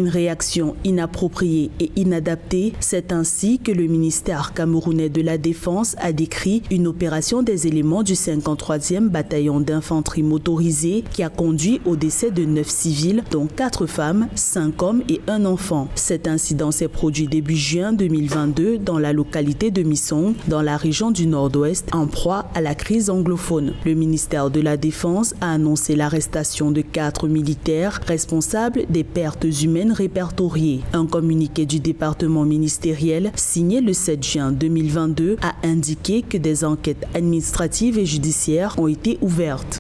Une réaction inappropriée et inadaptée, c'est ainsi que le ministère camerounais de la Défense a décrit une opération des éléments du 53e bataillon d'infanterie motorisée qui a conduit au décès de 9 civils, dont 4 femmes, 5 hommes et 1 enfant. Cet incident s'est produit début juin 2022 dans la localité de Missong, dans la région du Nord-Ouest, en proie à la crise anglophone. Le ministère de la Défense a annoncé l'arrestation de 4 militaires responsables des pertes humaines répertoriées. Un communiqué du département ministériel signé le 7 juin 2022 a indiqué que des enquêtes administratives et judiciaires ont été ouvertes.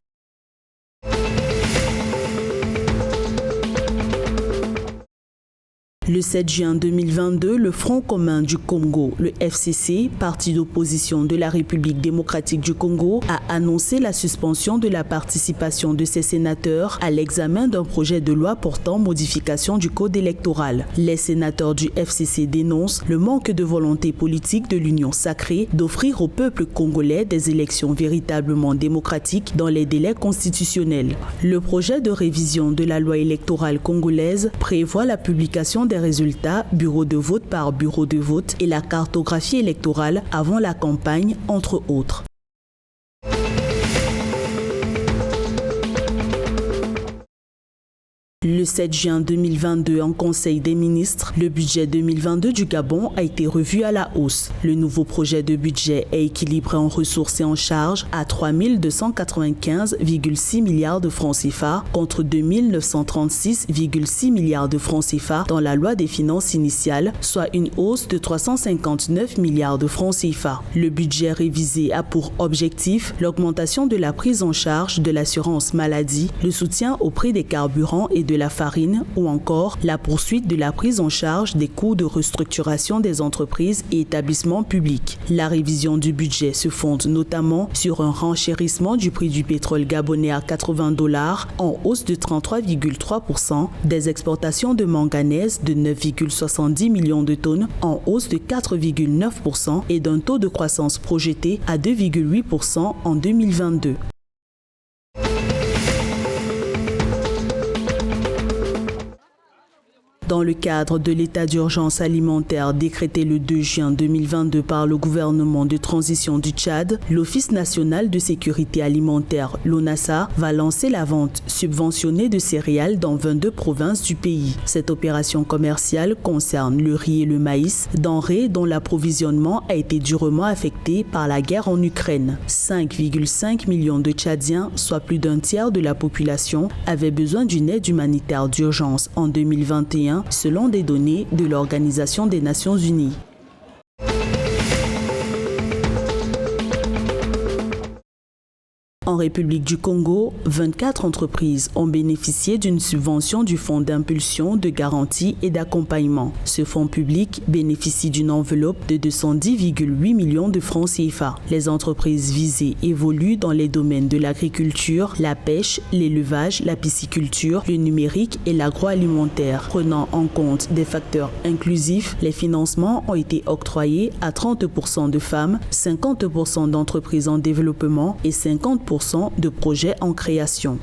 Le 7 juin 2022, le Front commun du Congo, le FCC, parti d'opposition de la République démocratique du Congo, a annoncé la suspension de la participation de ses sénateurs à l'examen d'un projet de loi portant modification du code électoral. Les sénateurs du FCC dénoncent le manque de volonté politique de l'Union sacrée d'offrir au peuple congolais des élections véritablement démocratiques dans les délais constitutionnels. Le projet de révision de la loi électorale congolaise prévoit la publication des résultats bureau de vote par bureau de vote et la cartographie électorale avant la campagne, entre autres. Le 7 juin 2022, en Conseil des ministres, le budget 2022 du Gabon a été revu à la hausse. Le nouveau projet de budget est équilibré en ressources et en charges à 3 295,6 milliards de francs CFA contre 2 936,6 milliards de francs CFA dans la loi des finances initiale, soit une hausse de 359 milliards de francs CFA. Le budget révisé a pour objectif l'augmentation de la prise en charge de l'assurance maladie, le soutien au prix des carburants et de la farine ou encore la poursuite de la prise en charge des coûts de restructuration des entreprises et établissements publics. La révision du budget se fonde notamment sur un renchérissement du prix du pétrole gabonais à $80 en hausse de 33,3%, des exportations de manganèse de 9,70 millions de tonnes en hausse de 4,9% et d'un taux de croissance projeté à 2,8% en 2022. Dans le cadre de l'état d'urgence alimentaire décrété le 2 juin 2022 par le gouvernement de transition du Tchad, l'Office national de sécurité alimentaire, l'ONASA, va lancer la vente subventionnée de céréales dans 22 provinces du pays. Cette opération commerciale concerne le riz et le maïs, denrées dont l'approvisionnement a été durement affecté par la guerre en Ukraine. 5,5 millions de Tchadiens, soit plus d'un tiers de la population, avaient besoin d'une aide humanitaire d'urgence en 2021, selon des données de l'Organisation des Nations Unies. En République du Congo, 24 entreprises ont bénéficié d'une subvention du Fonds d'impulsion, de garantie et d'accompagnement. Ce fonds public bénéficie d'une enveloppe de 210,8 millions de francs CFA. Les entreprises visées évoluent dans les domaines de l'agriculture, la pêche, l'élevage, la pisciculture, le numérique et l'agroalimentaire. Prenant en compte des facteurs inclusifs, les financements ont été octroyés à 30% de femmes, 50% d'entreprises en développement et 50% de projets en création.